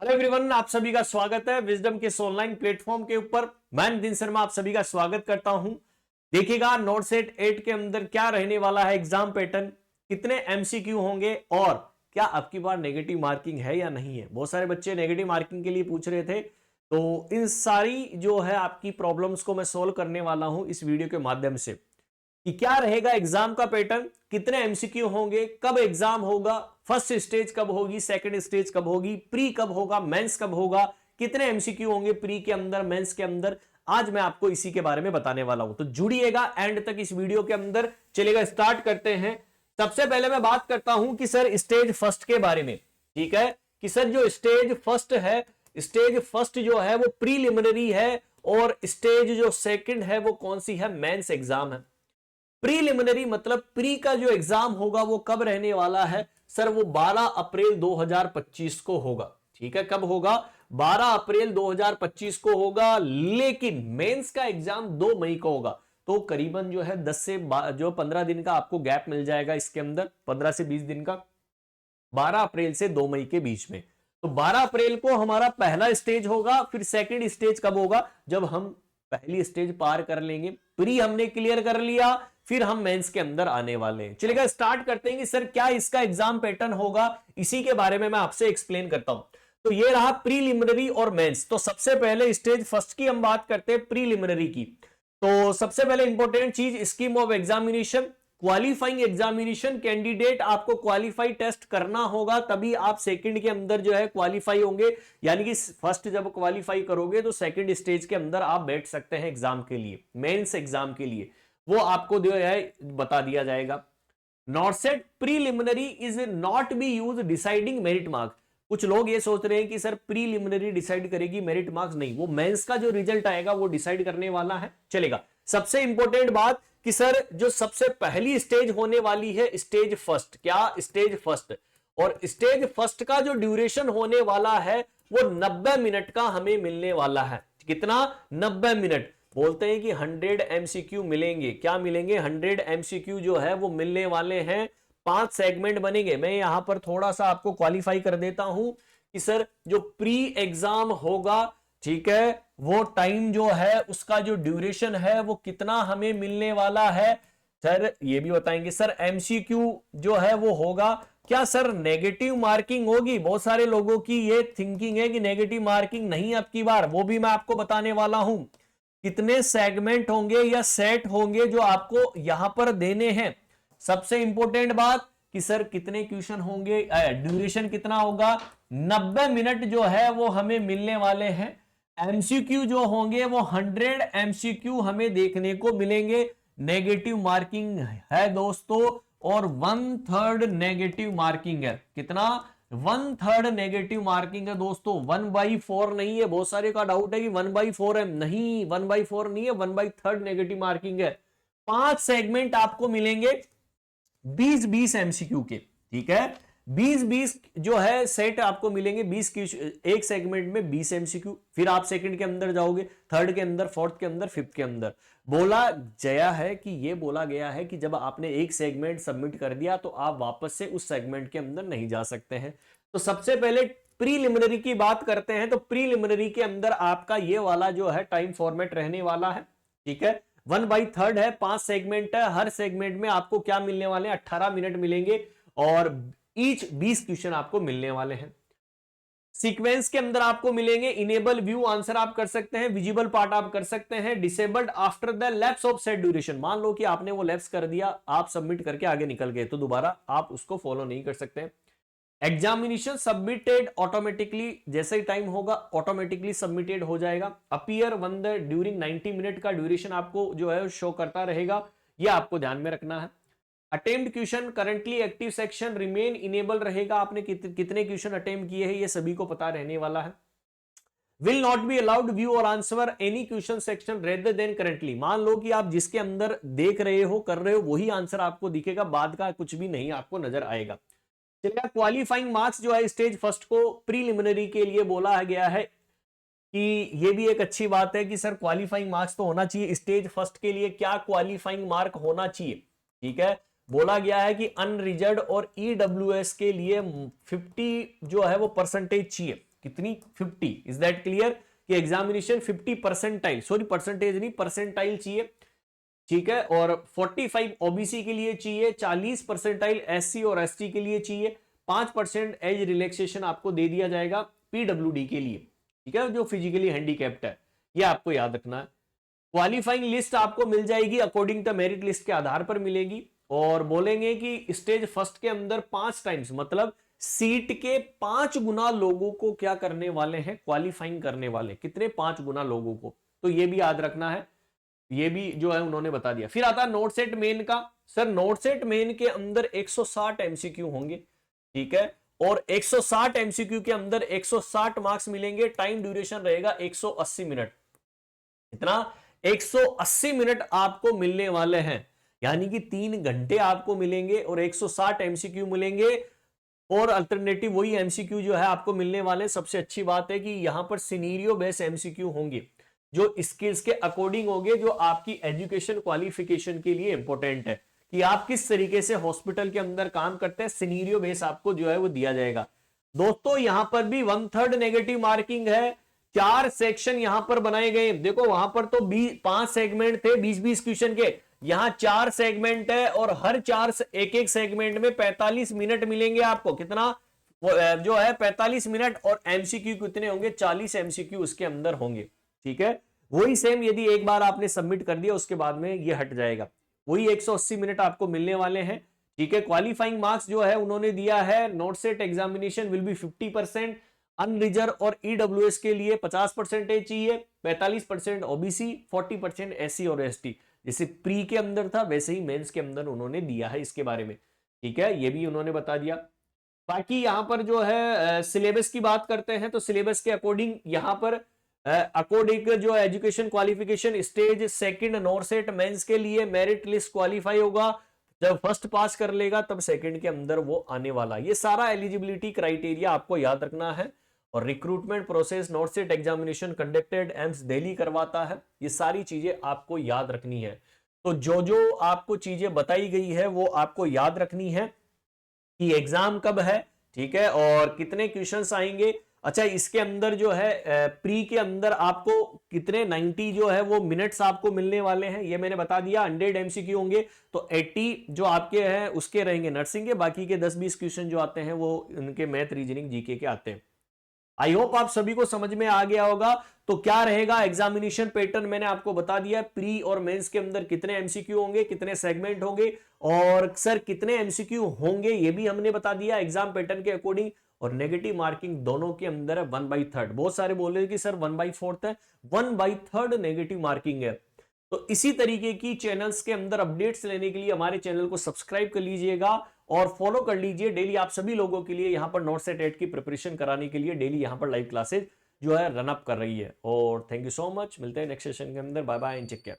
Hello everyone, आप सभी का स्वागत है विजडम के इस ऑनलाइन प्लेटफॉर्म के ऊपर। मैं नितिन शर्मा आप सभी का स्वागत करता हूं। देखिएगा नोट सेट 8 के अंदर क्या रहने वाला है एग्जाम पैटर्न, कितने एमसीक्यू होंगे और क्या आपकी बार नेगेटिव मार्किंग है या नहीं है। बहुत सारे बच्चे नेगेटिव मार्किंग के लिए पूछ रहे थे, तो इन सारी जो है आपकी प्रॉब्लम्स को मैं सोल्व करने वाला हूं इस वीडियो के माध्यम से कि क्या रहेगा एग्जाम का पैटर्न, कितने एमसीक्यू होंगे, कब एग्जाम होगा, फर्स्ट स्टेज कब होगी, सेकंड स्टेज कब होगी, प्री कब होगा, मेंस कब होगा, कितने एमसीक्यू होंगे प्री के अंदर, मेंस के अंदर। आज मैं आपको इसी के बारे में बताने वाला हूं, तो जुड़िएगा एंड तक इस वीडियो के अंदर। चलेगा, स्टार्ट करते हैं। सबसे पहले मैं बात करता हूं कि सर स्टेज फर्स्ट के बारे में। ठीक है कि सर जो स्टेज फर्स्ट है, स्टेज फर्स्ट जो है वो प्रीलिमिनरी है और स्टेज जो सेकंड है वो कौन सी है, मेंस एग्जाम है। प्रीलिमिनरी मतलब प्री का जो एग्जाम होगा वो कब रहने वाला है सर, वो 12 अप्रैल 2025 को होगा। ठीक है, कब होगा, 12 अप्रैल 2025 को होगा। लेकिन मेंस का एग्जाम 2 मई को होगा, तो करीबन जो है 10 से जो 15 दिन का आपको गैप मिल जाएगा इसके अंदर, 15 से 20 दिन का, 12 अप्रैल से 2 मई के बीच में। तो 12 अप्रैल को हमारा पहला स्टेज होगा। फिर सेकंड स्टेज कब होगा, जब हम पहली स्टेज पार कर लेंगे, प्री हमने क्लियर कर लिया, फिर हम मेंस के अंदर आने वाले हैं। चलिएगा, स्टार्ट करते हैं कि सर क्या इसका एग्जाम पैटर्न होगा, इसी के बारे में मैं आपसे एक्सप्लेन करता हूं। तो ये रहा प्रीलिमिनरी और मेंस। तो सबसे पहले स्टेज फर्स्ट की हम बात करते हैं, प्रीलिमिनरी की। तो सबसे पहले इंपॉर्टेंट चीज, scheme of examination, qualifying examination. Candidate आपको क्वालिफाई टेस्ट करना होगा, तभी आप सेकंड के अंदर जो है क्वालिफाई होंगे। यानी कि फर्स्ट जब क्वालिफाई करोगे तो सेकंड स्टेज के अंदर आप बैठ सकते हैं एग्जाम के लिए, मेंस एग्जाम के लिए, वो आपको जो है बता दिया जाएगा। नॉर्सेट preliminary is not be use deciding merit marks. कुछ लोग ये सोच रहे हैं कि सर प्रीलिमिनरी डिसाइड करेगी मेरिट मार्क्स, नहीं, वो मेंस का जो रिजल्ट आएगा वो डिसाइड करने वाला है। चलेगा, सबसे इंपॉर्टेंट बात कि सर जो सबसे पहली स्टेज होने वाली है स्टेज फर्स्ट, क्या स्टेज फर्स्ट, और स्टेज फर्स्ट का जो ड्यूरेशन होने वाला है वो 90 मिनट का हमें मिलने वाला है। कितना, 90 मिनट। बोलते हैं कि 100 एमसीक्यू मिलेंगे, क्या मिलेंगे, 100 एमसीक्यू जो है वो मिलने वाले हैं। 5 सेगमेंट बनेंगे। मैं यहां पर थोड़ा सा आपको क्वालिफाई कर देता हूं कि सर जो प्री एग्जाम होगा, ठीक है, वो टाइम जो है उसका जो ड्यूरेशन है वो कितना हमें मिलने वाला है। सर ये भी बताएंगे सर एमसीक्यू जो है वो होगा क्या, सर नेगेटिव मार्किंग होगी। बहुत सारे लोगों की ये थिंकिंग है कि नेगेटिव मार्किंग नहीं अब की बार, वो भी मैं आपको बताने वाला हूं। कितने सेगमेंट होंगे या सेट होंगे जो आपको यहां पर देने हैं। सबसे इंपॉर्टेंट बात कि सर कितने क्वेश्चन होंगे, ड्यूरेशन कितना होगा, 90 मिनट जो है वो हमें मिलने वाले हैं। एमसीक्यू जो होंगे वो 100 एमसीक्यू हमें देखने को मिलेंगे। नेगेटिव मार्किंग है दोस्तों, और 1/3 नेगेटिव मार्किंग है। कितना, 1/3 नेगेटिव मार्किंग है दोस्तों, 1/4 नहीं है। बहुत सारे का डाउट है कि 1/4 है, नहीं 1/4 नहीं है, 1/3 नेगेटिव मार्किंग है। 5 सेगमेंट आपको मिलेंगे 20-20 एमसीक्यू के। ठीक है, 20-20 जो है सेट आपको मिलेंगे, 20 की एक सेगमेंट में 20 एमसीक्यू। फिर आप सेकंड के अंदर जाओगे, थर्ड के अंदर, फोर्थ के अंदर, फिफ्थ के अंदर। बोला गया है कि ये बोला गया है कि जब आपने एक सेगमेंट सबमिट कर दिया तो आप वापस से उस सेगमेंट के अंदर नहीं जा सकते हैं। तो सबसे पहले प्रीलिमिनरी की बात करते हैं। तो प्रीलिमिनरी के अंदर आपका ये वाला जो है टाइम फॉर्मेट रहने वाला है। ठीक है, 1/3 है, 5 सेगमेंट है। हर सेगमेंट में आपको क्या मिलने वाले हैं, 18 मिनट मिलेंगे और ईच 20 क्वेश्चन आपको मिलने वाले हैं। सीक्वेंस के अंदर आपको मिलेंगे इनेबल व्यू आंसर आप कर सकते हैं, विजिबल पार्ट आप कर सकते हैं, disabled after the lapse of set duration. मान लो कि आपने वो लैप्स कर दिया, आप सबमिट करके आगे निकल गए, तो दोबारा आप उसको फॉलो नहीं कर सकते। एग्जामिनेशन सबमिटेड ऑटोमेटिकली, जैसे ही टाइम होगा ऑटोमेटिकली सबमिटेड हो जाएगा। Appear one the during 90 minute का ड्यूरेशन आपको जो है शो करता रहेगा, यह आपको ध्यान में रखना है। Attempt question currently active section remain enable रहेगा, आपने कितने क्वेश्चन अटेम्प्ट किए हैं ये सभी को पता रहने वाला है। Will not be allowed view और answer any question section rather than currently. मान लो कि आप जिसके अंदर देख रहे हो, कर रहे हो, वही आंसर आपको दिखेगा, बाद का कुछ भी नहीं आपको नजर आएगा। चलिए, क्वालिफाइंग मार्क्स जो है स्टेज फर्स्ट को प्रीलिमिनरी के लिए बोला गया है कि ये भी एक अच्छी बात है कि सर क्वालिफाइंग मार्क्स तो होना चाहिए स्टेज फर्स्ट के लिए। क्या क्वालिफाइंग मार्क होना चाहिए, ठीक है, बोला गया है कि अनरिजर्व और ईडब्ल्यूएस के लिए 50 जो है वो परसेंटेज चाहिए। कितनी 50, इज दैट क्लियर कि एग्जामिनेशन 50 परसेंटाइल, सॉरी परसेंटेज नहीं परसेंटाइल चाहिए, ठीक है, और 45 ओबीसी के लिए चाहिए, 40 परसेंटाइल एससी और एसटी के लिए चाहिए, 5% एज रिलैक्सेशन आपको दे दिया जाएगा पीडब्ल्यूडी के लिए, ठीक है, जो फिजिकली हैंडीकैप्ड है, ये आपको याद रखना है। क्वालिफाइंग लिस्ट आपको मिल जाएगी अकॉर्डिंग टू मेरिट लिस्ट के आधार पर मिलेगी, और बोलेंगे कि स्टेज फर्स्ट के अंदर 5 टाइम्स मतलब सीट के 5 गुना लोगों को क्या करने वाले हैं, क्वालिफाइंग करने वाले, कितने 5 गुना लोगों को, तो ये भी याद रखना है, ये भी जो है उन्होंने बता दिया। फिर आता है नोट सेट मेन का, सर नोट सेट मेन के अंदर 160 एमसीक्यू होंगे, ठीक है, और 160 एमसीक्यू के अंदर 160 मार्क्स मिलेंगे, टाइम ड्यूरेशन रहेगा 180 मिनट, इतना 180 मिनट आपको मिलने वाले हैं, यानी कि 3 घंटे आपको मिलेंगे और 160 एमसीक्यू मिलेंगे, और अल्टरनेटिव वही एमसीक्यू जो है आपको मिलने वाले। सबसे अच्छी बात है कि यहां पर सिनेरियो बेस्ड एमसीक्यू होंगे जो स्किल्स के अकॉर्डिंग होंगे, जो आपकी एजुकेशन क्वालिफिकेशन के लिए इंपॉर्टेंट है कि आप किस तरीके से हॉस्पिटल के अंदर काम करते हैं, सिनेरियो बेस आपको जो है वो दिया जाएगा। दोस्तों यहां पर भी 1/3 नेगेटिव मार्किंग है, 4 सेक्शन यहां पर बनाए गए, देखो वहां पर तो 5 सेगमेंट थे 20-20 क्वेश्चन के, यहां 4 सेगमेंट है और हर 4 एक सेगमेंट में 45 मिनट मिलेंगे आपको, कितना जो है 45 मिनट, और एमसीक्यू कितने होंगे, 40 एमसीक्यू उसके अंदर होंगे, ठीक है। वही सेम यदि एक बार आपने सबमिट कर दिया उसके बाद में ये हट जाएगा, वही 180 मिनट आपको मिलने वाले हैं, ठीक है। क्वालिफाइंग मार्क्स जो है उन्होंने दिया है, note set examination will be 50%, unreserve और ईडब्ल्यूएस के लिए 50% चाहिए, 45% ओबीसी, 40% एससी और एसटी, जैसे प्री के अंदर था वैसे ही मेंस के अंदर उन्होंने दिया है इसके बारे में, ठीक है, ये भी उन्होंने बता दिया। बाकी यहां पर जो है सिलेबस की बात करते हैं, तो सिलेबस के अकॉर्डिंग यहां पर अकॉर्डिंग जो education qualification stage second note set mains के लिए मेरिट लिस्ट क्वालिफाई होगा, जब फर्स्ट पास कर लेगा तब सेकंड के अंदर वो आने वाला, ये सारा एलिजिबिलिटी क्राइटेरिया आपको याद रखना है। और recruitment process note set examination conducted AIIMS Delhi करवाता है, ये सारी चीजें आपको याद रखनी है। तो जो जो आपको चीजें बताई गई है वो आपको याद रखनी है कि एग्जाम कब है, ठीक है, और कितने क्वेश्चंस आएंगे। अच्छा इसके अंदर जो है प्री के अंदर आपको कितने 90 जो है वो मिनट्स आपको मिलने वाले हैं, ये मैंने बता दिया। 100 एमसीक्यू होंगे तो 80 जो आपके हैं उसके रहेंगे नर्सिंग के, बाकी के 10-20 क्वेश्चन जो आते हैं वो उनके मैथ रीजनिंग जीके के आते हैं। आई होप आप सभी को समझ में आ गया होगा। तो क्या रहेगा एग्जामिनेशन पैटर्न मैंने आपको बता दिया, प्री और मेंस के अंदर कितने एमसीक्यू होंगे, कितने सेगमेंट होंगे, और सर कितने एमसीक्यू होंगे ये भी हमने बता दिया एग्जाम पैटर्न के अकॉर्डिंग। और नेगेटिव मार्किंग दोनों के अंदर है 1/3, बहुत सारे बोल रहे कि सर 1/4 है, 1/3 नेगेटिव मार्किंग है। तो इसी तरीके की चैनल्स के अंदर अपडेट्स लेने के लिए हमारे चैनल को सब्सक्राइब कर लीजिएगा और फॉलो कर लीजिए। डेली आप सभी लोगों के लिए यहां पर नोट सेट 8 की प्रिपरेशन कराने के लिए डेली यहां पर लाइव क्लासेज जो है रन अप कर रही है। और थैंक यू सो मच, मिलते हैं नेक्स्ट सेशन के अंदर, bye bye and take care.